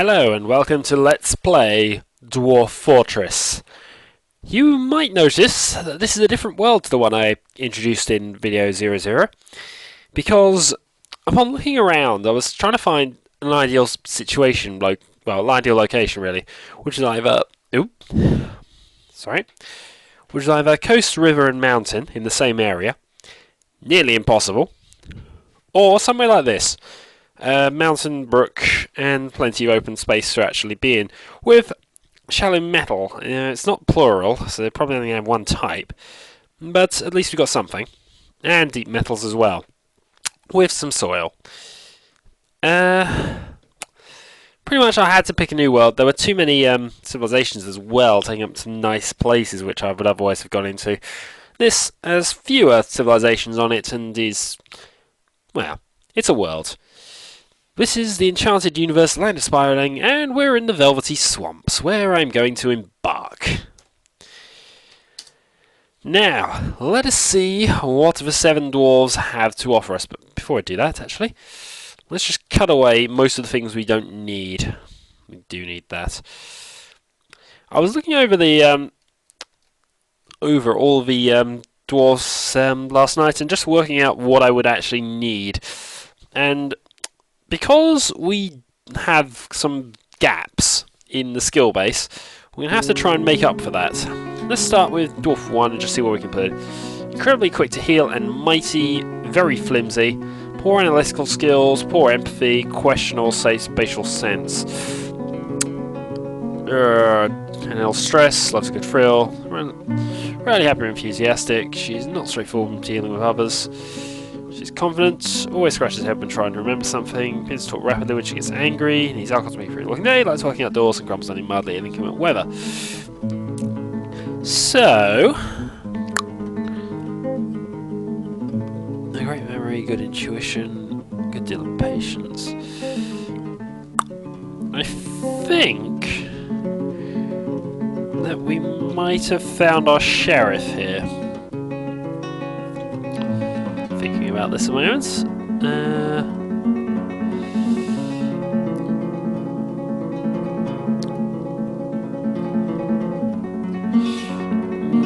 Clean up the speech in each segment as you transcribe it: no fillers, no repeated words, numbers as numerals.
Hello and welcome to Let's Play Dwarf Fortress. You might notice that this is a different world to the one I introduced in video 00, because upon looking around I was trying to find an ideal situation, an ideal location really, which is either coast, river and mountain in the same area, nearly impossible, or somewhere like this. Mountain, brook, and plenty of open space to actually be in, with shallow metal. It's not plural, so they probably only have one type, but at least we've got something. And deep metals as well, with some soil. Pretty much I had to pick a new world. There were too many civilizations as well, taking up some nice places which I would otherwise have gone into. This has fewer civilizations on it and is, well, it's a world. This is the Enchanted Universe, Land of Spiraling, and we're in the Velvety Swamps, where I'm going to embark. Now, let us see what the Seven Dwarves have to offer us. But before I do that, actually, let's just cut away most of the things we don't need. We do need that. I was looking over the over all the dwarves last night and just working out what I would actually need. And because we have some gaps in the skill base, we're going to have to try and make up for that. Let's start with Dwarf 1 and just see what we can put in. Incredibly quick to heal and mighty, very flimsy, poor analytical skills, poor empathy, questionable spatial sense. And stress, loves a good thrill, rarely happy or enthusiastic, she's not straightforward in dealing with others. She's confident, always scratches her head when trying to remember something, begins to talk rapidly when she gets angry, needs alcohol to make her looking day, likes working outdoors and grumbles only mildly in inclement weather. So, a great memory, good intuition, good deal of patience. I think that we might have found our sheriff here. Thinking about this a moment.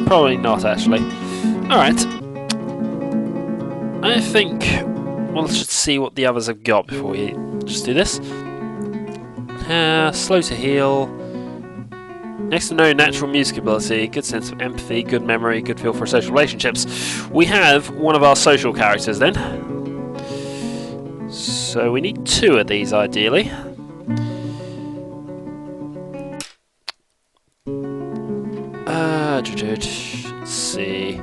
Probably not, actually. Alright. I think we'll just see what the others have got before we just do this. Slow to heal. Next to no natural music ability, good sense of empathy, good memory, good feel for social relationships. We have one of our social characters then. So we need two of these ideally. Let's see.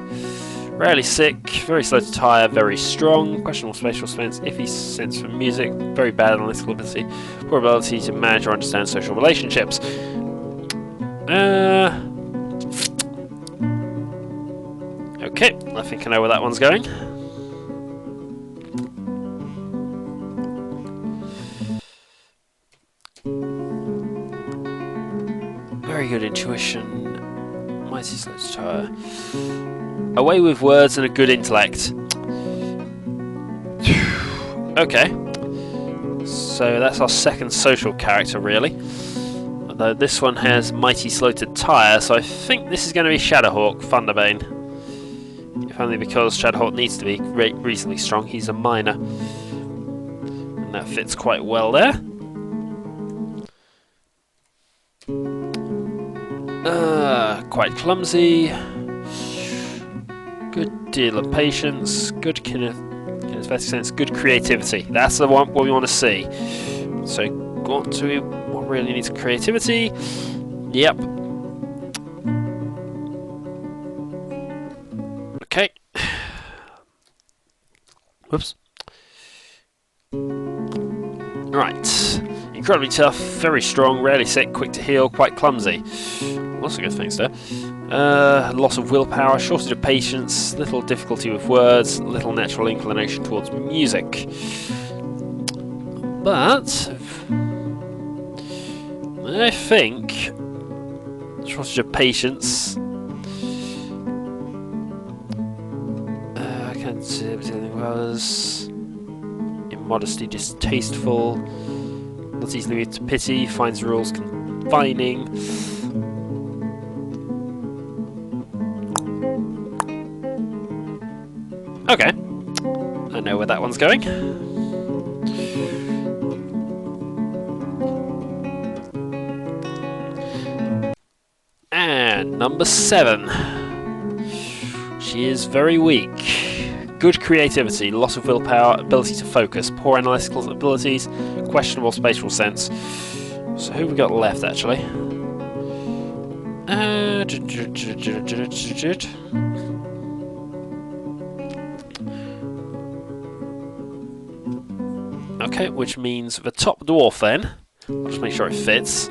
Rarely sick, very slow to tire, very strong, questionable spatial sense, iffy sense for music, very bad analytical ability, poor ability to manage or understand social relationships. Okay, I think I know where that one's going. Very good intuition, mighty slow to tire. Away with words and a good intellect. Okay, so that's our second social character really. Although this one has mighty slow to tire, so I think this is going to be Shadowhawk Thunderbane. If only because Shadowhawk needs to be reasonably strong. He's a miner, and that fits quite well there. Quite clumsy. Good deal of patience. Good kinesthetic sense. Good creativity. That's the one what we want to see. So go on to what really needs creativity. Yep. Okay. Whoops. Right. Incredibly tough, very strong, rarely sick, quick to heal, quite clumsy. Lots of good things there. Loss of willpower, shortage of patience, little difficulty with words, little natural inclination towards music. But I think shortage of patience. Can't see everything was immodesty, distasteful. Not easily moved to pity. Finds the rules confining. Okay. I know where that one's going. And number 7. She is very weak. Good creativity, loss of willpower, ability to focus, poor analytical abilities, questionable spatial sense. So who we got left actually? Okay, which means the top dwarf then. I'll just make sure it fits.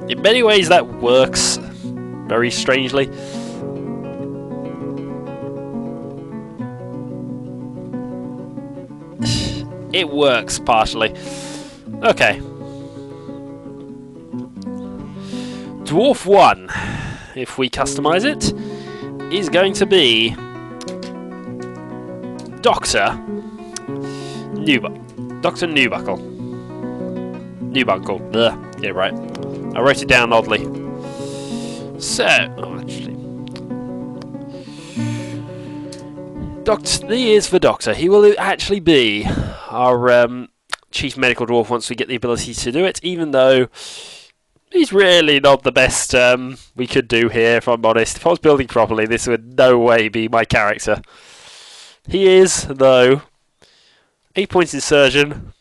In many ways that works very strangely. It works partially. Okay. Dwarf 1, if we customize it, is going to be Dr. Newbuckle. Blech. Yeah, right. I wrote it down oddly. So, he is the Doctor. He will actually be our chief medical dwarf once we get the ability to do it, even though he's really not the best we could do here, if I'm honest. If I was building properly, this would no way be my character. He is, though, 8 points in surgeon,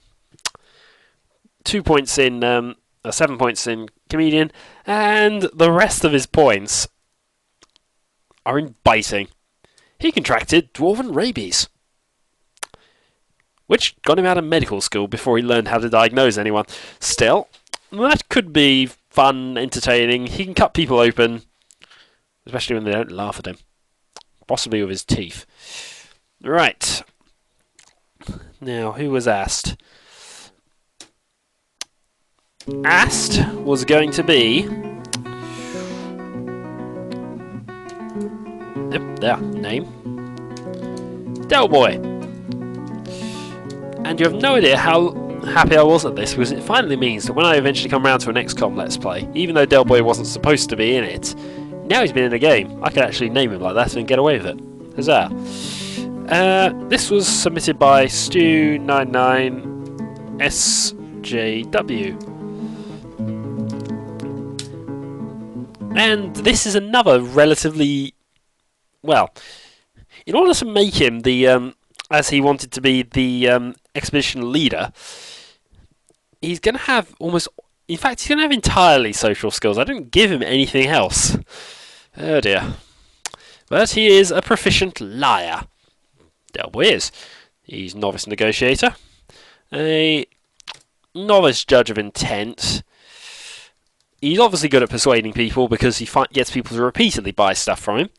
2 points in 7 points in comedian, and the rest of his points are in biting. He contracted dwarven rabies, which got him out of medical school before he learned how to diagnose anyone. Still, that could be fun, entertaining. He can cut people open, especially when they don't laugh at him. Possibly with his teeth. Right. Now, who was asked? Asked was going to be... Yep, there, name. Del Boy. And you have no idea how happy I was at this, because it finally means that when I eventually come around to an XCOM Let's Play, even though Del Boy wasn't supposed to be in it, now he's been in a game, I can actually name him like that and get away with it. Huzzah. This was submitted by Stu99SJW. And this is another relatively... Well, in order to make him the... as he wanted to be the expedition leader, he's going to have almost... In fact, he's going to have entirely social skills. I didn't give him anything else. Oh dear. But he is a proficient liar. Del Boy is. He's novice negotiator. A novice judge of intent. He's obviously good at persuading people because he gets people to repeatedly buy stuff from him.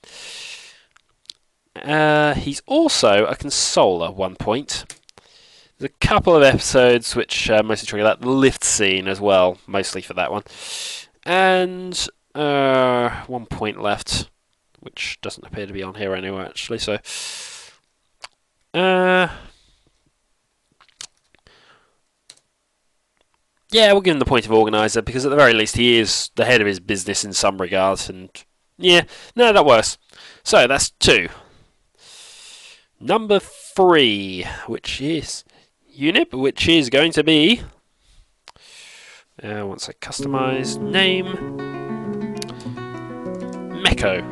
He's also a consoler, 1 point. There's a couple of episodes which mostly trigger that. The lift scene as well, mostly for that one. And 1 point left, which doesn't appear to be on here anyway, actually. So, yeah, we'll give him the point of organiser, because at the very least he is the head of his business in some regards, and yeah, no, that works. So, that's 2. Number 3, which is Unip, which is going to be, once I customise, name, Meko.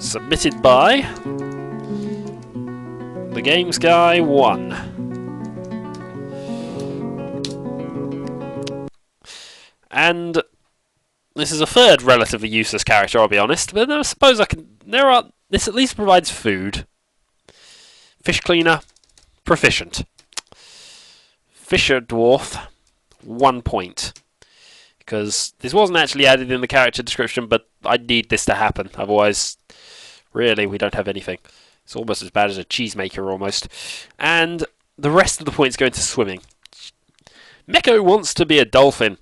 Submitted by The Games Guy 1. And this is a third relatively useless character, I'll be honest, but I suppose I can... This at least provides food. Fish cleaner, proficient. Fisher dwarf, 1 point. Because this wasn't actually added in the character description, but I need this to happen. Otherwise, really, we don't have anything. It's almost as bad as a cheesemaker, almost. And the rest of the points go into swimming. Meko wants to be a dolphin.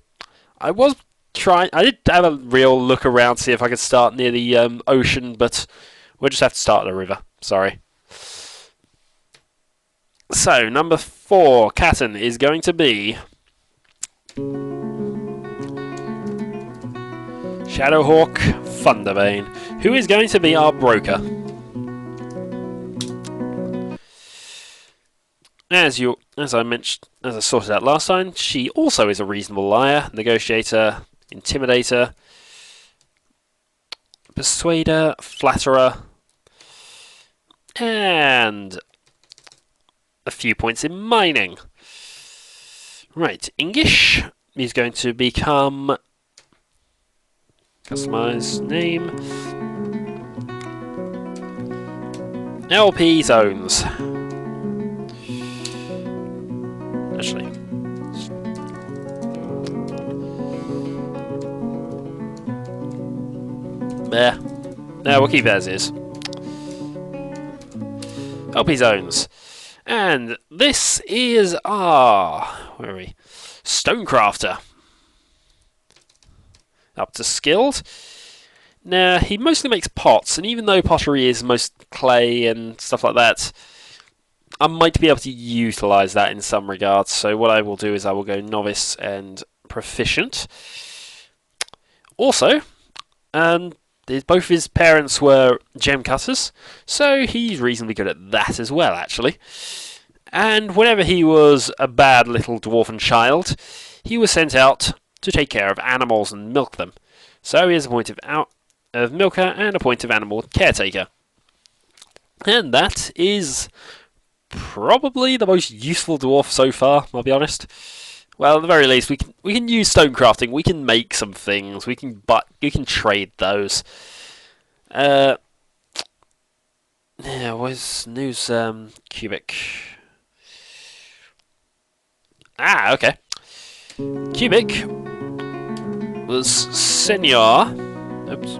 I did have a real look around to see if I could start near the ocean, but we'll just have to start at the river. Sorry. So, number 4, Catton, is going to be Shadowhawk Thunderbane, who is going to be our broker. As I sorted out last time, she also is a reasonable liar, negotiator, intimidator, persuader, flatterer, and a few points in mining. Right, Ingish is going to become customize name LP zones. Actually, there. No, we'll keep it as is. LP zones. And this is our, where are we? Stonecrafter. Up to skilled. Now, he mostly makes pots, and even though pottery is most clay and stuff like that, I might be able to utilise that in some regards. So what I will do is I will go novice and proficient. Also, both his parents were gem cutters, so he's reasonably good at that as well, actually. And whenever he was a bad little dwarven child, he was sent out to take care of animals and milk them. So he has a point of milker and a point of animal caretaker. And that is probably the most useful dwarf so far, I'll be honest. Well, at the very least, we can use stone crafting. We can make some things. We can trade those. Yeah, where's news? Cubic. Ah, okay. Cubic was Senior. Oops.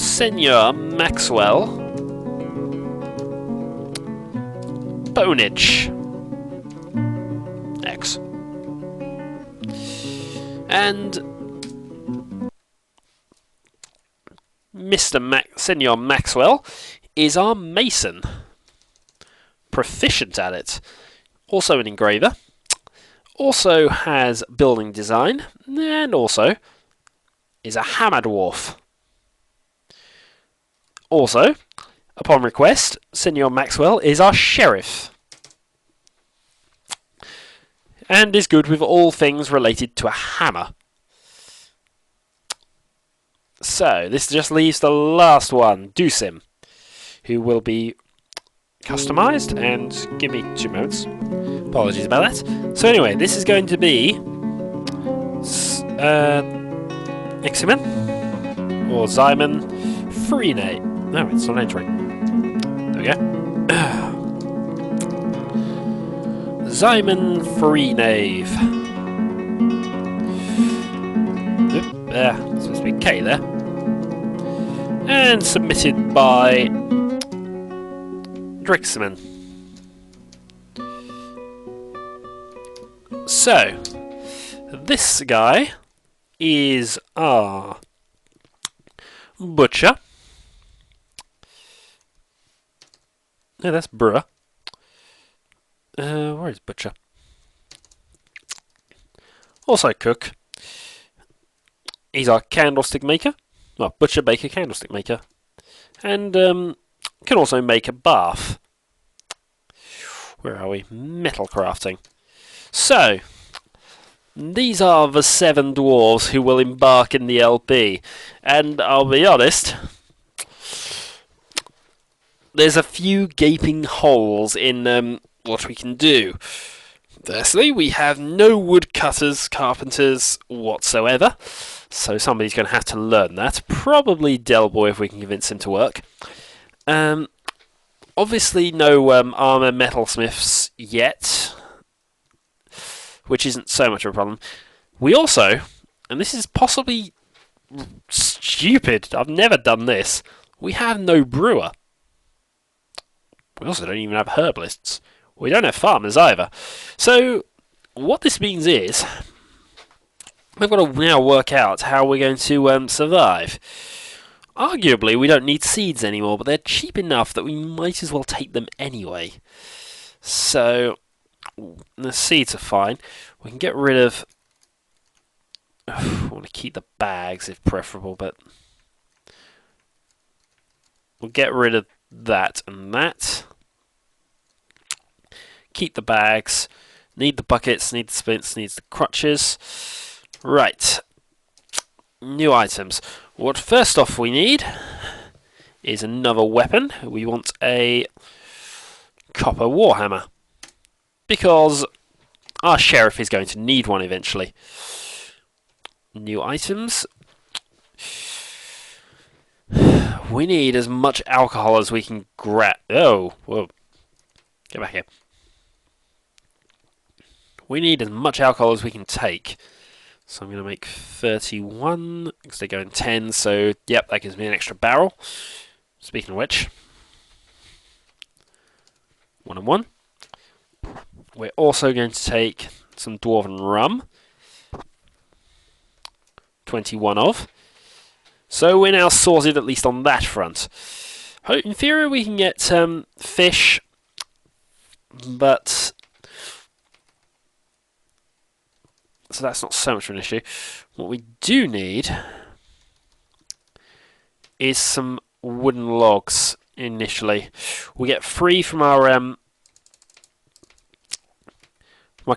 Senior Maxwell Bonage X. And Mr. Senior Maxwell is our mason. Proficient at it. Also an engraver. Also has building design. And also is a hammer dwarf. Also, upon request, Senior Maxwell is our sheriff. And is good with all things related to a hammer. So, this just leaves the last one, Dusim, who will be customised, and give me 2 moments. Apologies about that. So anyway, this is going to be Iximan, or Zyman Freenate. No, it's not entering. There we go. Zyman Freenave. Oop, there. It's supposed to be K there. And submitted by Drixman. So, this guy is our butcher. No, that's brewer. Where is butcher? Also cook. He's our candlestick maker. Well, butcher, baker, candlestick maker. And can also make a bath. Where are we? Metal crafting. So, these are the 7 dwarves who will embark in the LP. And I'll be honest, there's a few gaping holes in what we can do. Firstly, we have no woodcutters, carpenters whatsoever. So somebody's going to have to learn that. Probably Delboy if we can convince him to work. Obviously no armour metalsmiths yet, which isn't so much of a problem. We also, and this is possibly stupid, I've never done this, we have no brewer. We also don't even have herbalists. We don't have farmers either. So, what this means is, we've got to now work out how we're going to survive. Arguably, we don't need seeds anymore, but they're cheap enough that we might as well take them anyway. So, the seeds are fine. We can get rid of... I want to keep the bags if preferable, but... We'll get rid of that and that. Keep the bags. Need the buckets, need the splints, needs the crutches. Right. New items. What first off we need is another weapon. We want a copper warhammer. Because our sheriff is going to need one eventually. New items. We need as much alcohol as we can grab. Oh, whoa. Get back here. We need as much alcohol as we can take. So I'm going to make 31, because they go in 10, so yep, that gives me an extra barrel. Speaking of which, 1 and 1. We're also going to take some dwarven rum. 21 of. So we're now sorted at least on that front. In theory we can get fish, but... So that's not so much of an issue. What we do need is some wooden logs initially. We get 3 from our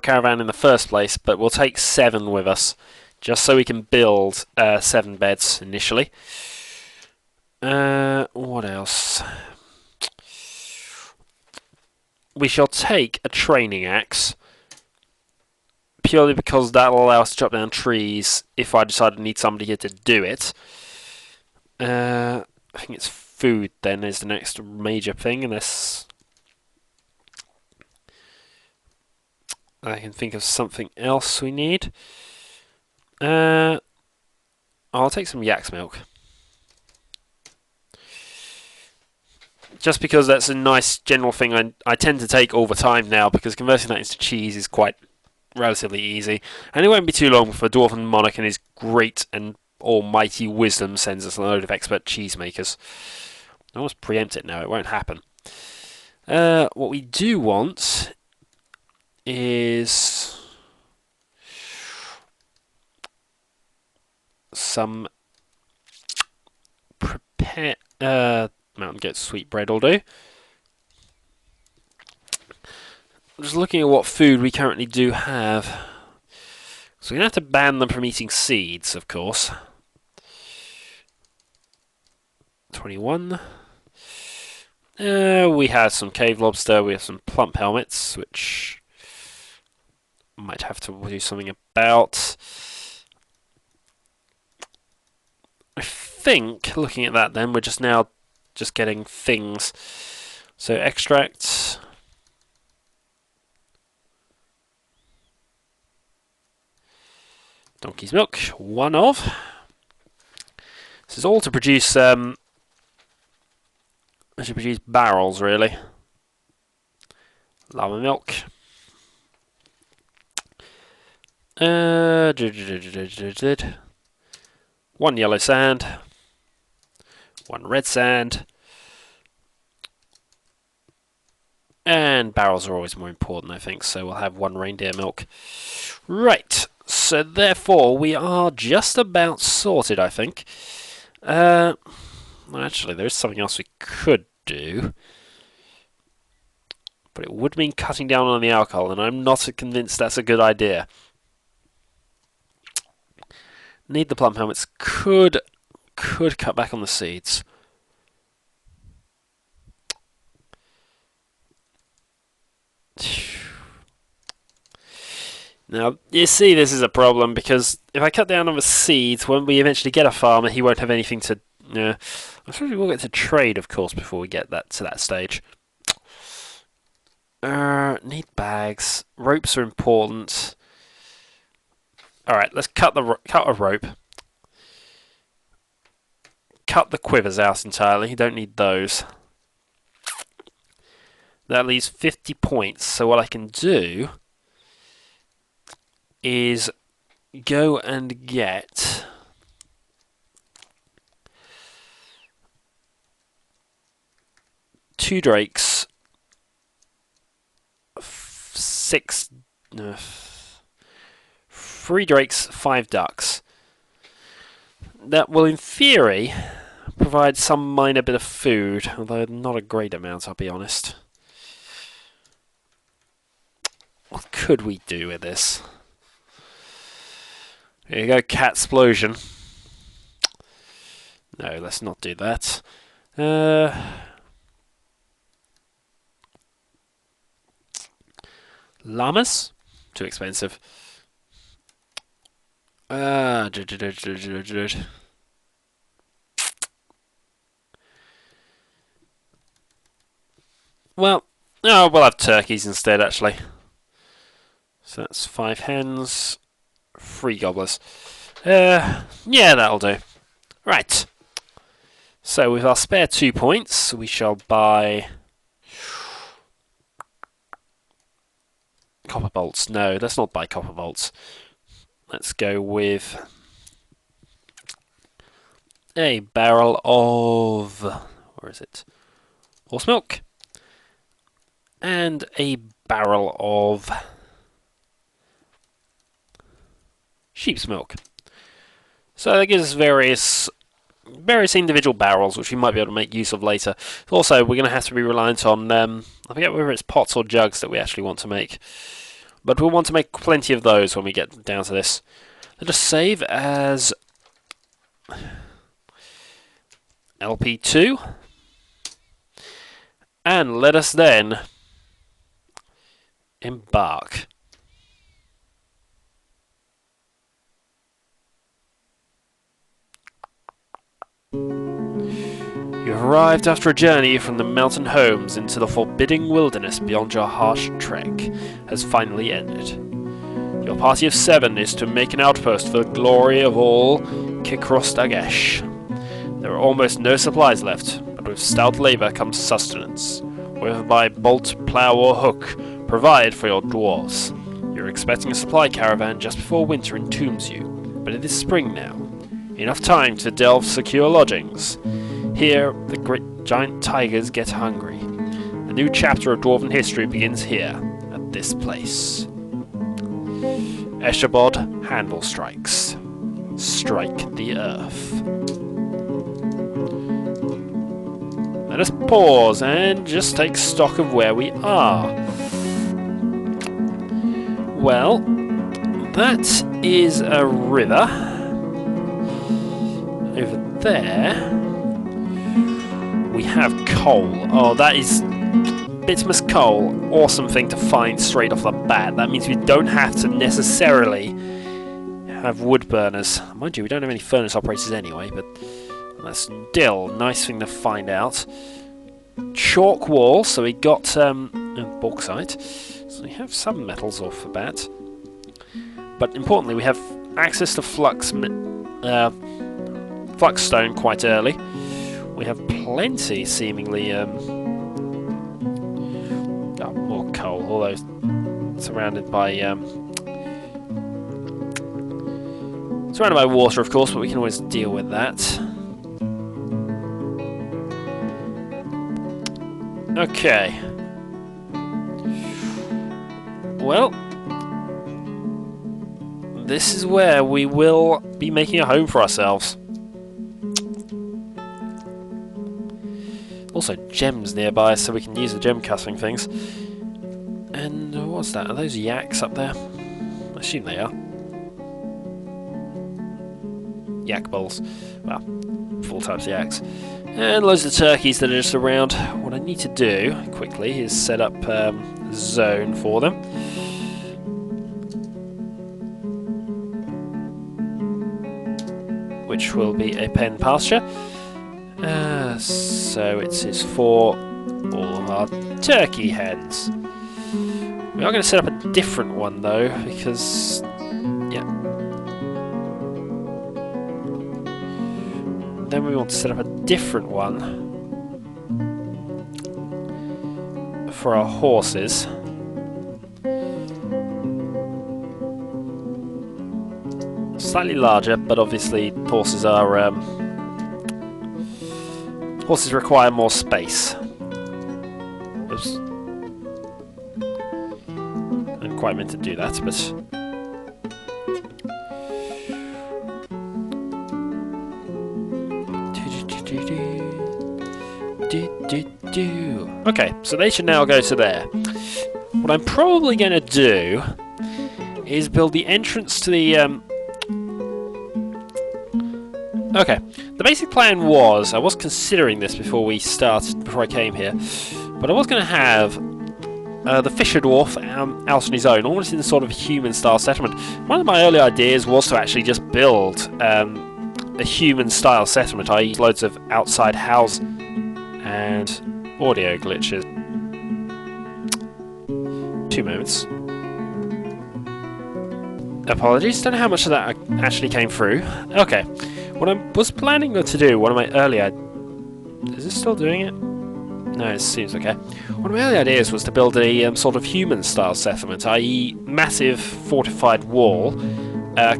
caravan in the first place, but we'll take 7 with us, just so we can build 7 beds initially. What else? We shall take a training axe, purely because that'll allow us to chop down trees if I decide to need somebody here to do it. I think it's food then is the next major thing, unless I can think of something else we need. I'll take some yak's milk. Just because that's a nice general thing I tend to take all the time now, because converting that into cheese is quite relatively easy. And it won't be too long before Dwarven Monarch and his great and almighty wisdom sends us a load of expert cheesemakers. I almost preempt it now, it won't happen. What we do want is some Mountain Goat sweetbread will do. Just looking at what food we currently do have. So we're going to have to ban them from eating seeds, of course. 21. We have some cave lobster, we have some plump helmets, which might have to do something about. I think, looking at that then, we're just now getting things. So extract. Donkey's milk, 1 of. This is all to produce, I should produce barrels, really. Lava milk. 1 yellow sand. 1 red sand. And barrels are always more important, I think, so we'll have 1 reindeer milk. Right. So therefore, we are just about sorted, I think. Actually, there is something else we could do. But it would mean cutting down on the alcohol, and I'm not convinced that's a good idea. Need the plum helmets. Could cut back on the seeds. Now, you see this is a problem, because if I cut down on the seeds, when we eventually get a farmer, he won't have anything to... I'm sure we will get to trade, of course, before we get to that stage. Need bags. Ropes are important. Alright, let's cut a rope. Cut the quivers out entirely. You don't need those. That leaves 50 points, so what I can do is go and get 2 drakes, 6, no, 3 drakes, 5 ducks. That will, in theory, provide some minor bit of food, although not a great amount, I'll be honest. What could we do with this? Here you go, cat explosion. No, let's not do that. Llamas? Too expensive. Well, no, we'll have turkeys instead, actually. So that's 5 hens, 3 gobblers. Yeah, that'll do. Right. So with our spare 2 points, we shall buy copper bolts. No, let's not buy copper bolts. Let's go with a barrel of, where is it? Horse milk. And a barrel of sheep's milk. So that gives us various individual barrels, which we might be able to make use of later. Also, we're going to have to be reliant on, I forget whether it's pots or jugs that we actually want to make. But we'll want to make plenty of those when we get down to this. Let us save as LP2. And let us then embark. You have arrived after a journey from the mountain homes into the forbidding wilderness beyond your harsh trek has finally ended. Your party of 7 is to make an outpost for the glory of all Kikros Dagesh. There are almost no supplies left, but with stout labour comes sustenance, whether by bolt, plough or hook, provide for your dwarves. You're expecting a supply caravan just before winter entombs you, but it is spring now. Enough time to delve secure lodgings. Here, the great giant tigers get hungry. The new chapter of Dwarven history begins here, at this place. Eshabod handle strikes. Strike the earth. Let us pause and just take stock of where we are. Well, that is a river. Over there, we have coal. Oh, that is Bitmus coal. Awesome thing to find straight off the bat. That means we don't have to necessarily have wood burners. Mind you, we don't have any furnace operators anyway, but that's still a nice thing to find out. Chalk wall, so we got bauxite. So we have some metals off the bat. But importantly, we have access to flux stone quite early. We have plenty, seemingly, more coal, although surrounded by water, of course, but we can always deal with that. Okay. Well, this is where we will be making a home for ourselves. Also gems nearby, so we can use the gem cutting things. And what's that? Are those yaks up there? I assume they are. Yak bowls. Well, 4 types of yaks. And loads of turkeys that are just around. What I need to do, quickly, is set up a zone for them. Which will be a pen pasture. So it is for all of our turkey hens. We are going to set up a different one though, because then we want to set up a different one for our horses. Slightly larger, but obviously horses are horses require more space. Oops. I didn't quite meant to do that, but... Okay, so they should now go to there. What I'm probably going to do is build the entrance to the... Okay, the basic plan was, I was considering this before I came here, but I was going to have the Fisher Dwarf out on his own, almost in a sort of human-style settlement. One of my early ideas was to actually just build a human-style settlement, i.e. loads of outside house and audio glitches. 2 moments. Apologies, don't know how much of that actually came through. Okay, what I was planning to do, one of my earlier... Is this still doing it? No, it seems okay. One of my early ideas was to build a sort of human-style settlement, i.e. massive fortified wall,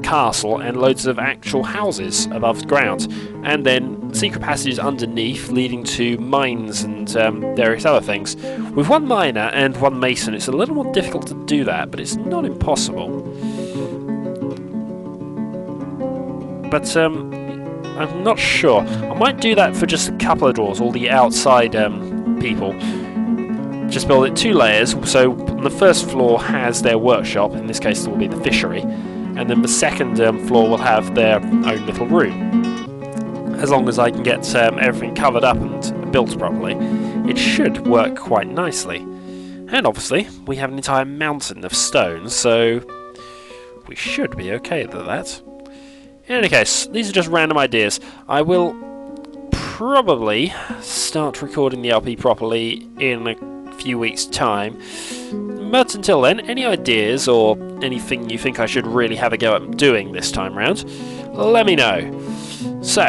castle, and loads of actual houses above ground, and then secret passages underneath leading to mines and various other things. With one miner and one mason, it's a little more difficult to do that, but it's not impossible. But I'm not sure. I might do that for just a couple of dwarves, all the outside people. Just build it 2 layers, so the first floor has their workshop, in this case it will be the fishery, and then the second floor will have their own little room. As long as I can get everything covered up and built properly, it should work quite nicely. And obviously, we have an entire mountain of stone, so we should be okay with that. In any case, these are just random ideas. I will probably start recording the LP properly in a few weeks' time. But until then, any ideas or anything you think I should really have a go at doing this time round, let me know. So,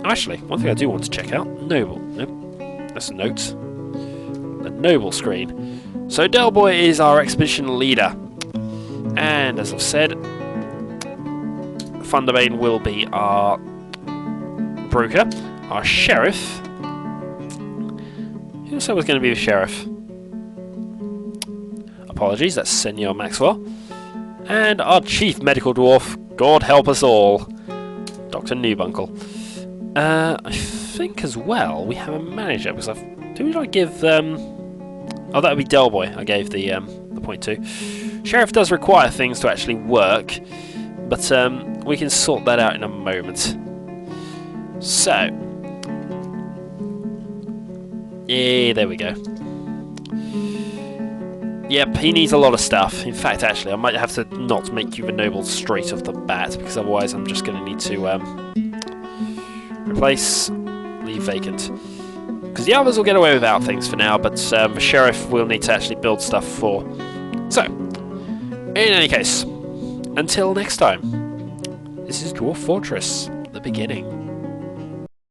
actually, one thing I do want to check out, Noble. Nope, that's a note. The Noble screen. So Delboy is our expedition leader. And as I've said, Thunderbane will be our broker, our sheriff. Who said was going to be the sheriff? Apologies, that's Senor Maxwell. And our chief medical dwarf, God help us all, Dr. Newbunkle. I think as well we have a manager, because did I give oh, that would be Delboy I gave the point to. Sheriff does require things to actually work, but we can sort that out in a moment. So, yeah, there we go. Yep, he needs a lot of stuff. In fact, actually, I might have to not make you the noble straight off the bat, because otherwise I'm just going to need to replace, leave vacant. Because the others will get away without things for now, but the sheriff will need to actually build stuff for. So, in any case, until next time, this is Dwarf Fortress, the beginning.